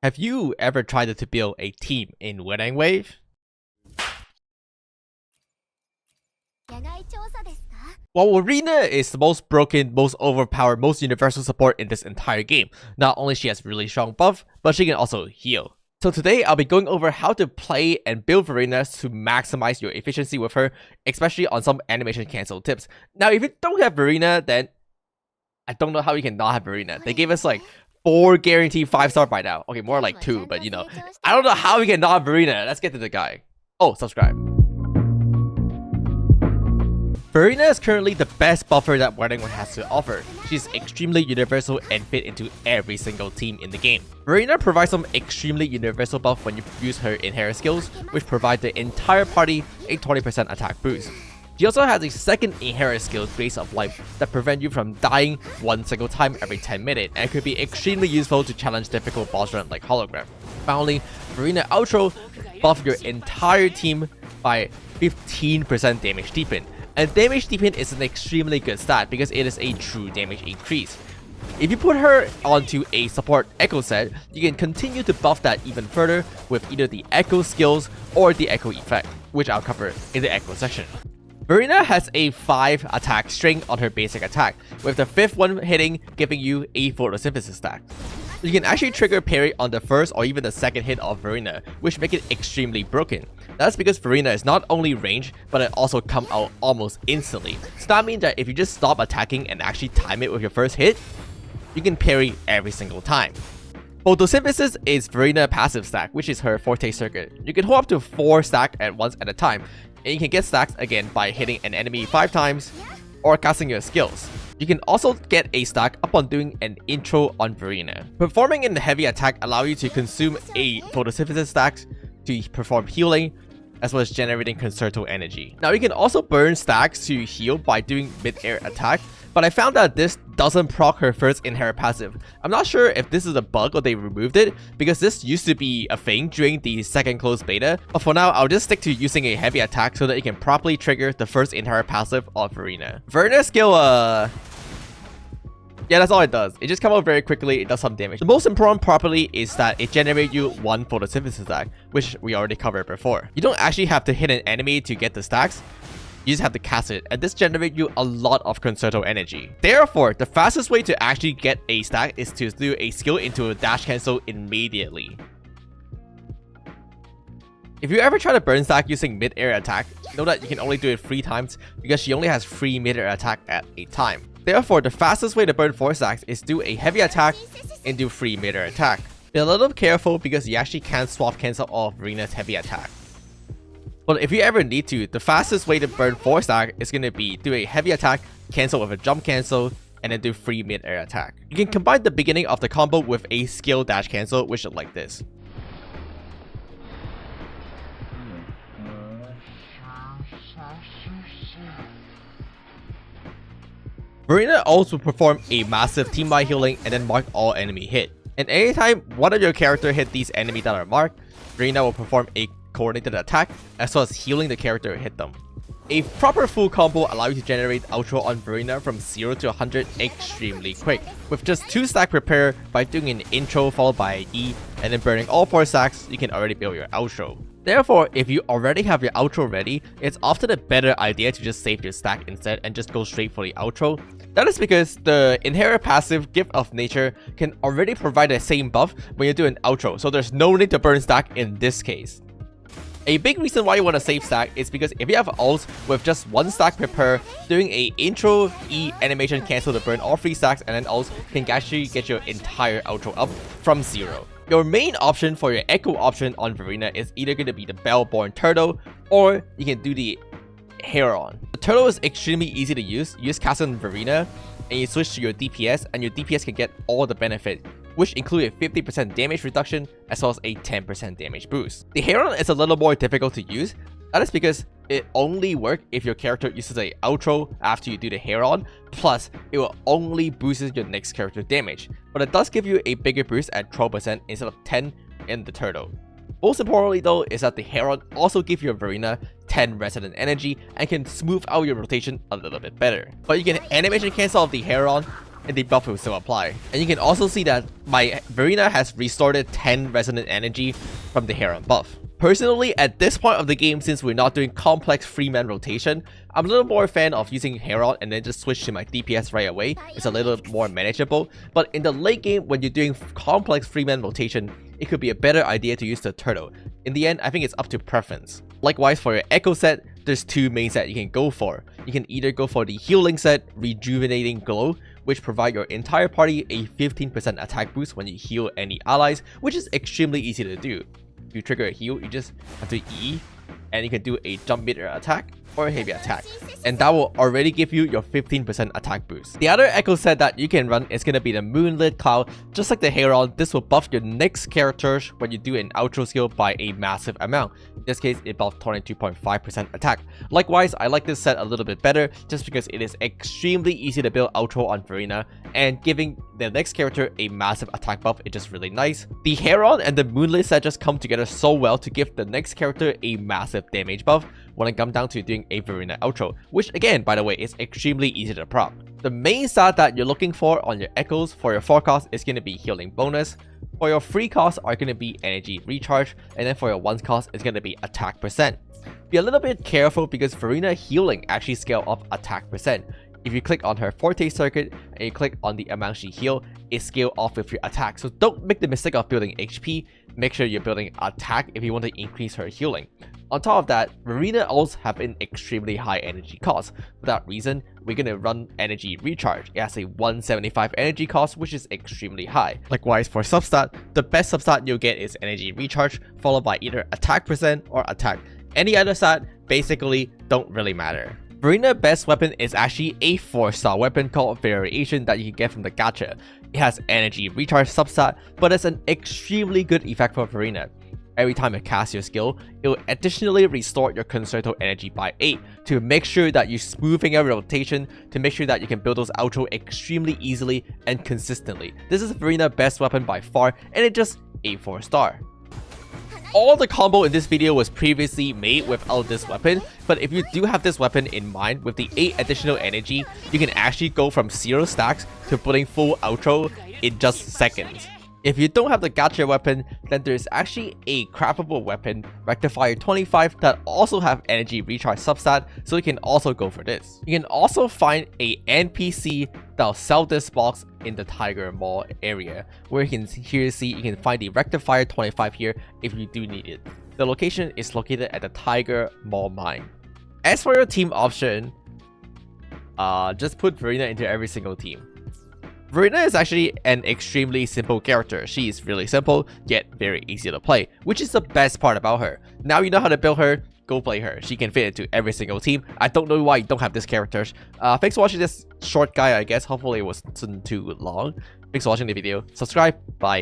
Have you ever tried to build a team in Winning Wave? While Verina is the most broken, most overpowered, most universal support in this entire game, not only she has really strong buff, but she can also heal. So today I'll be going over how to play and build Verina to maximize your efficiency with her, especially on some animation cancel tips. Now if you don't have Verina, then I don't know how you can not have Verina. They gave us like 4 guaranteed 5-star by now. Okay, more like 2, but you know, I don't know how we can not have Verina. Let's get to the guy. Oh, subscribe. Verina is currently the best buffer that Winning Wave has to offer. She's extremely universal and fit into every single team in the game. Verina provides some extremely universal buff when you use her inherent skills, which provide the entire party a 20% attack boost. She also has a second inherent skill, Grace of Life, that prevent you from dying one single time every 10 minutes and could be extremely useful to challenge difficult boss run like Hologram. Finally, Verina Outro buff your entire team by 15% damage deepen. And damage deepen is an extremely good stat because it is a true damage increase. If you put her onto a support echo set, you can continue to buff that even further with either the echo skills or the echo effect, which I'll cover in the echo section. Verina has a 5 attack string on her basic attack, with the 5th one hitting giving you a photosynthesis stack. You can actually trigger parry on the first or even the second hit of Verina, which make it extremely broken. That's because Verina is not only ranged, but it also comes out almost instantly. So that means that if you just stop attacking and actually time it with your first hit, you can parry every single time. Photosynthesis is Verina's passive stack, which is her forte circuit. You can hold up to 4 stacks at once at a time, and you can get stacks again by hitting an enemy 5 times or casting your skills. You can also get a stack upon doing an intro on Verina. Performing in the heavy attack allow you to consume a photosynthesis stack to perform healing, as well as generating concerto energy. Now you can also burn stacks to heal by doing mid-air attack, but I found that this doesn't proc her first inherent passive. I'm not sure if this is a bug or they removed it, because this used to be a thing during the second closed beta, but for now I'll just stick to using a heavy attack so that it can properly trigger the first inherent passive of Verina. Verina's skill, yeah, that's all it does. It just comes out very quickly, it does some damage. The most important property is that it generates you 1 photosynthesis stack, which we already covered before. You don't actually have to hit an enemy to get the stacks, you just have to cast it, and this generates you a lot of concerto energy. Therefore, the fastest way to actually get a stack is to do a skill into a dash cancel immediately. If you ever try to burn stack using mid-air attack, know that you can only do it 3 times because she only has 3 mid-air attack at a time. Therefore, the fastest way to burn 4 stacks is do a heavy attack and do 3 mid-air attack. Be a little careful because you actually can't swap cancel off Verina's heavy attack. But if you ever need to, the fastest way to burn 4 stack is going to be do a heavy attack, cancel with a jump cancel, and then do 3 mid-air attack. You can combine the beginning of the combo with a skill dash cancel, which is like this. Verina also perform a massive team-wide healing and then mark all enemy hit. And anytime one of your character hit these enemies that are marked, Verina will perform a coordinated attack as well as healing the character hit them. A proper full combo allows you to generate outro on Verina from 0 to 100 extremely quick, with just 2 stack prepare by doing an intro followed by an E and then burning all 4 stacks, you can already build your outro. Therefore, if you already have your outro ready, it's often a better idea to just save your stack instead and just go straight for the outro. That is because the inherent passive Gift of Nature can already provide the same buff when you do an outro, so there's no need to burn stack in this case. A big reason why you want to save stack is because if you have ults with just 1 stack prepare, doing a intro E animation cancel to burn all 3 stacks and then ults can actually get your entire outro up from 0. Your main option for your echo option on Verina is either going to be the Bell-born Turtle, or you can do the Heron. The Turtle is extremely easy to use. You just cast it on Verina, and you switch to your DPS, and your DPS can get all the benefit, which include a 50% damage reduction as well as a 10% damage boost. The Heron is a little more difficult to use. That is because it only works if your character uses a outro after you do the Heron, plus it will only boost your next character damage, but it does give you a bigger boost at 12% instead of 10 in the Turtle. Most importantly though is that the Heron also gives your Verina 10 resident energy and can smooth out your rotation a little bit better. But you can animation cancel off the Heron and the buff will still apply. And you can also see that my Verina has restored 10 resonant energy from the Heron buff. Personally, at this point of the game, since we're not doing complex free-man rotation, I'm a little more a fan of using Heron and then just switch to my DPS right away. It's a little more manageable. But in the late game, when you're doing complex free-man rotation, it could be a better idea to use the turtle. In the end, I think it's up to preference. Likewise, for your Echo set, there's two main sets you can go for. You can either go for the healing set, Rejuvenating Glow, which provide your entire party a 15% attack boost when you heal any allies, which is extremely easy to do. If you trigger a heal, you just have to E, and you can do a jump mid-air attack or a heavy attack, and that will already give you your 15% attack boost. The other Echo set that you can run is going to be the Moonlit Cloud. Just like the Heron, this will buff your next characters when you do an outro skill by a massive amount. In this case, it buffs 22.5% attack. Likewise, I like this set a little bit better just because it is extremely easy to build outro on Verina, and giving the next character a massive attack buff is just really nice. The Heron and the Moonlit set just come together so well to give the next character a massive damage buff when it comes down to doing a Verina outro, which again, by the way, is extremely easy to prop. The main stat that you're looking for on your echoes for your forecast is going to be healing bonus. For your free costs are going to be energy recharge, and then for your ones cost is going to be attack percent. Be a little bit careful because Verina healing actually scale up attack percent. If you click on her forte circuit and you click on the amount she heal, it scale off with your attack. So don't make the mistake of building HP. Make sure you're building attack if you want to increase her healing. On top of that, Verina also have an extremely high energy cost. For that reason, we're going to run energy recharge. It has a 175 energy cost, which is extremely high. Likewise, for substat, the best substat you'll get is energy recharge, followed by either attack percent or attack. Any other stat basically don't really matter. Verina's best weapon is actually a 4-star weapon called Variation that you can get from the gacha. It has energy recharge substat, but it's an extremely good effect for Verina. Every time you cast your skill, it will additionally restore your Concerto energy by 8 to make sure that you're smoothing your rotation, to make sure that you can build those outro extremely easily and consistently. This is Verina's best weapon by far, and it's just a 4-star. All the combo in this video was previously made without this weapon, but if you do have this weapon in mind with the 8 additional energy, you can actually go from 0 stacks to putting full outro in just seconds. If you don't have the gacha weapon, then there's actually a craftable weapon, Rectifier 25, that also have energy recharge substat, so you can also go for this. You can also find a NPC that'll sell this box in the Tiger Mall area, where you can here see you can find the Rectifier 25 here if you do need it. The location is located at the Tiger Mall mine. As for your team option, just put Verina into every single team. Verina is actually an extremely simple character. She is really simple, yet very easy to play, which is the best part about her. Now you know how to build her, go play her. She can fit into every single team. I don't know why you don't have this character. Thanks for watching this short guy, I guess. Hopefully it wasn't too long. Thanks for watching the video. Subscribe. Bye.